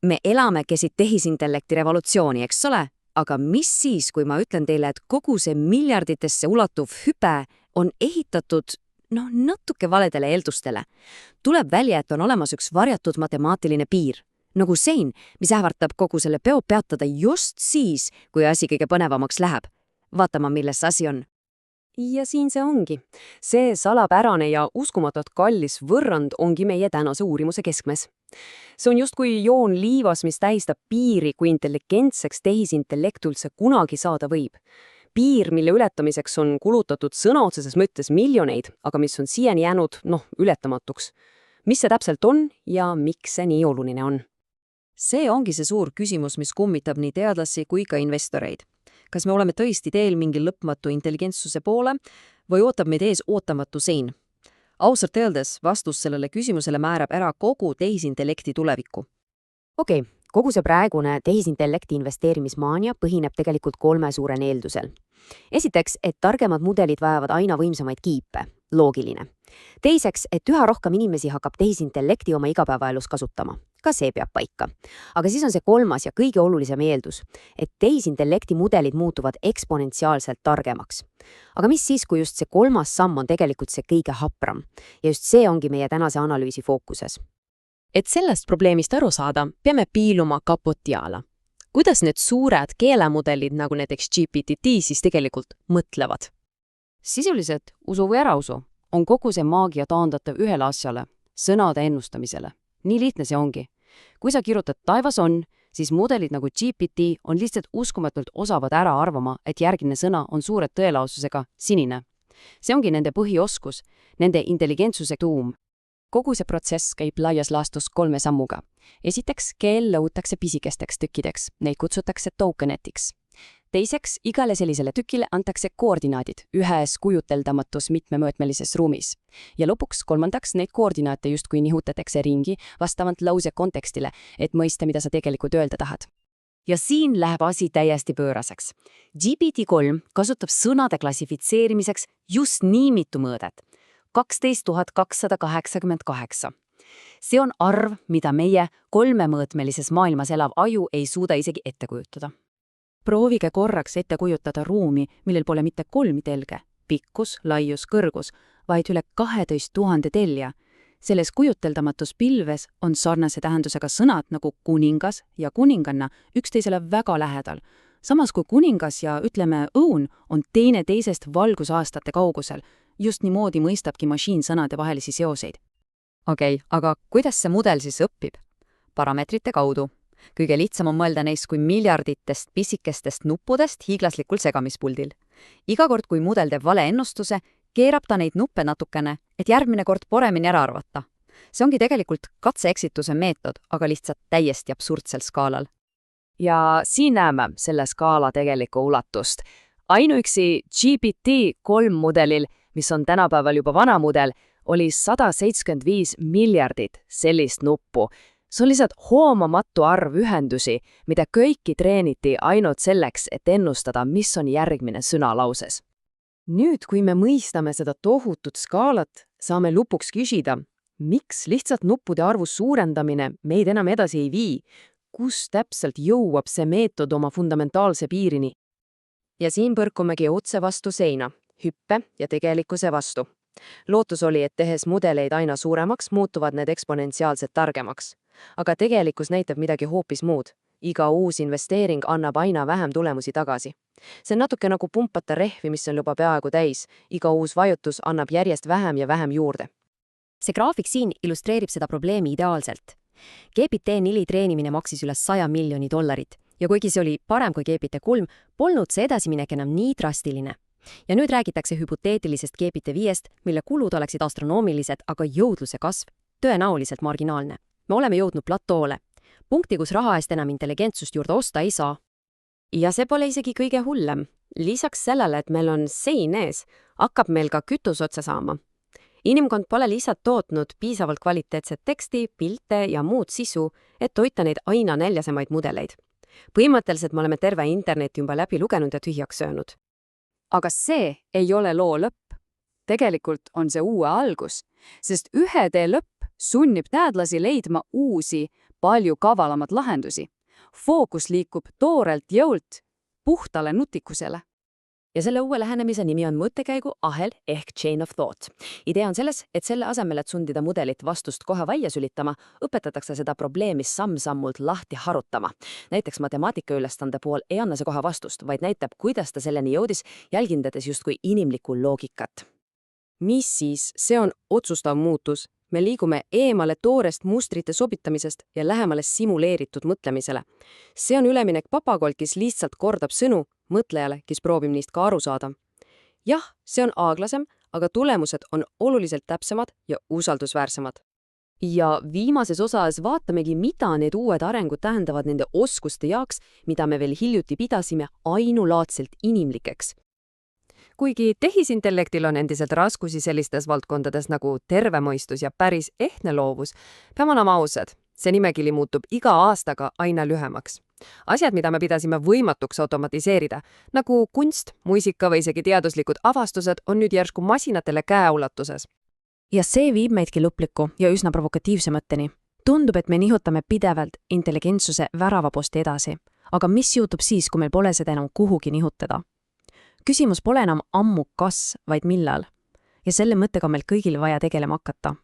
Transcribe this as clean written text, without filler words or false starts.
Me elame keset tehisintellekti revolutsiooni, eks ole? Aga mis siis, kui ma ütlen teile, et kogu see miljarditesse ulatuv hüpe on ehitatud natuke valedele eeldustele? Tuleb välja, et on olemas üks varjatud matemaatiline piir. Nagu sein, mis ähvardab kogu selle peo peatada just siis, kui asi kõige põnevamaks läheb. Vaatama, milles asi on. Ja siin see ongi. See salapärane ja uskumatult kallis võrrand ongi meie tänase uurimuse keskmes. See on justkui joon liivas, mis tähistab piiri, kui intelligentseks tehisintellekt üldse kunagi saada võib. Piir, mille ületamiseks on kulutatud sõna otseses mõttes miljoneid, aga mis on siiani jäänud, ületamatuks. Mis see täpselt on ja miks see nii oluline on? See ongi see suur küsimus, mis kummitab nii teadlasi kui ka investoreid. Kas me oleme tõesti teel mingi lõpmatu intelligentsuse poole või ootab meid ees ootamatu sein? Ausalt öeldes vastus sellele küsimusele määrab ära kogu tehisintellekti tulevikku. Okei, kogu see praegune tehisintellekti investeerimismaania põhineb tegelikult 3 suuren eeldusel. Esiteks, et targemad mudelid vajavad aina võimsamaid kiipe. Loogiline. Teiseks, et üha rohkem inimesi hakkab tehisintellekti oma igapäevaelus kasutama. Ka see peab paika. Aga siis on see 3. ja kõige olulisem eeldus, et tehisintellekti mudelid muutuvad eksponentsiaalselt targemaks. Aga mis siis, kui just see 3. samm on tegelikult see kõige hapram? Ja just see ongi meie tänase analüüsi fookuses. Et sellest probleemist aru saada, peame piiluma kapoti alla. Kuidas need suured keelemudelid, nagu näiteks GPT siis tegelikult mõtlevad? Sisuliselt, usu või ära usu, on kogu see maagia taandatav ühele asjale, sõnade ennustamisele. Nii lihtne see ongi. Kui sa kirjutad taevas on, siis mudelid nagu GPT on lihtsalt uskumatult osavad ära arvama, et järgmine sõna on suure tõelaususega sinine. See ongi nende põhioskus, nende intelligentsuse tuum. Kogu see protsess käib laias laastus 3 sammuga. Esiteks, keel lõutakse pisikesteks tükkideks, neid kutsutakse tokenetiks. Teiseks, igale sellisele tükile antakse koordinaadid ühes kujuteldamatus mitmemõõtmelises ruumis. Ja lõpuks 3. neid koordinaate justkui nihutatakse ringi vastavalt lause kontekstile, et mõista, mida sa tegelikult öelda tahad. Ja siin läheb asi täiesti pööraseks. GPT-3 kasutab sõnade klassifitseerimiseks just nii mitu mõõdet. 12 288. See on arv, mida meie 3-mõõtmelises maailmas elav aju ei suuda isegi ette kujutada. Proovige korraks ette kujutada ruumi, millel pole mitte 3 telge, pikkus, laius, kõrgus, vaid üle 12 000 telja. Selles kujuteldamatus pilves on sarnase tähendusega sõnad nagu kuningas ja kuninganna üksteisele väga lähedal. Samas kui kuningas ja ütleme õun on teisest valgusaastate kaugusel, just niimoodi mõistabki masiin sõnade vahelisi seoseid. Okei, aga kuidas see mudel siis õpib? Parameetrite kaudu. Kõige lihtsam on mõelda neist kui miljarditest pisikestest nuppudest hiiglaslikul segamispuldil. Iga kord, kui mudel teeb vale ennustuse, keerab ta neid nuppe natukene, et järgmine kord paremini ära arvata. See ongi tegelikult katse-eksituse meetod, aga lihtsalt täiesti absurdsel skaalal. Ja siin näeme selle skaala tegelikku ulatust. Ainuüksi GPT-3 mudelil, mis on tänapäeval juba vana mudel, oli 175 miljardit sellist nuppu. See on lihtsalt hoomamatu arv ühendusi, mida kõiki treeniti ainult selleks, et ennustada, mis on järgmine sõna lauses. Nüüd, kui me mõistame seda tohutut skaalat, saame lõpuks küsida, miks lihtsalt nuppude arvu suurendamine meid enam edasi ei vii, kus täpselt jõuab see meetod oma fundamentaalse piirini. Ja siin põrkumegi otse vastu seina, hüppe ja tegelikkuse vastu. Lootus oli, et tehes mudeleid aina suuremaks, muutuvad need eksponentsiaalselt targemaks. Aga tegelikkus näitab midagi hoopis muud. Iga uus investeering annab aina vähem tulemusi tagasi. See on natuke nagu pumpata rehvi, mis on juba peaaegu täis. Iga uus vajutus annab järjest vähem ja vähem juurde. See graafik siin illustreerib seda probleemi ideaalselt. GPT-4 treenimine maksis üle $100 miljoni ja kuigi see oli parem kui GPT-3, polnud see edasiminek enam nii drastiline. Ja nüüd räägitakse hüpoteetilisest GPT-5-st, mille kulud oleksid astronoomilised, aga jõudluse kasv tõenäoliselt marginaalne. Me oleme jõudnud platoole. Punkti, kus raha eest enam intelligentsust juurde osta ei saa. Ja see pole isegi kõige hullem. Lisaks sellele, et meil on sein ees, hakkab meil ka kütus otsa saama. Inimkond pole lihtsalt tootnud piisavalt kvaliteetset teksti, pilte ja muud sisu, et toita neid aina näljasemaid mudeleid. Põhimõtteliselt me oleme terve interneti juba läbi lugenud ja tühjaks söönud. Aga see ei ole loo lõpp. Tegelikult on see uue algus, sest ühe tee lõpp sunnib teadlasi leidma uusi, palju kavalamad lahendusi. Fookus liikub toorelt jõult puhtale nutikusele. Ja selle uue lähenemise nimi on mõttekäigu ahel ehk chain of thought. Idee on selles, et selle asemel, et sundida mudelit vastust kohe välja sülitama, õpetatakse seda probleemi samm-sammult lahti harutama. Näiteks matemaatikaülesande pool ei anna see kohe vastust, vaid näitab, kuidas ta selleni jõudis, jälgindades justkui inimlikku loogikat. Mis siis? See on otsustav muutus. Me liigume eemale toorest mustrite sobitamisest ja lähemale simuleeritud mõtlemisele. See on üleminek papagolt, kes lihtsalt kordab sõnu mõtlejale, kes proovib neist ka aru saada. Jah, see on aeglasem, aga tulemused on oluliselt täpsemad ja usaldusväärsemad. Ja viimases osas vaatamegi, mida need uued arengud tähendavad nende oskuste jaoks, mida me veel hiljuti pidasime ainulaadselt inimlikeks. Kuigi tehisintellektil on endiselt raskusi sellistes valdkondades nagu tervemõistus ja päris ehtne loovus, peame olema ausad, see nimekiri muutub iga aastaga aina lühemaks. Asjad, mida me pidasime võimatuks automatiseerida, nagu kunst, muusika või isegi teaduslikud avastused, on nüüd järsku masinatele käeulatuses. Ja see viib meidki lõpliku ja üsna provokatiivse mõtteni. Tundub, et me nihutame pidevalt intelligentsuse väravaposti edasi. Aga mis juhtub siis, kui meil pole seda enam kuhugi nihutada? Küsimus pole enam ammu kas, vaid millal. Ja selle mõttega on meil kõigil vaja tegelema hakata.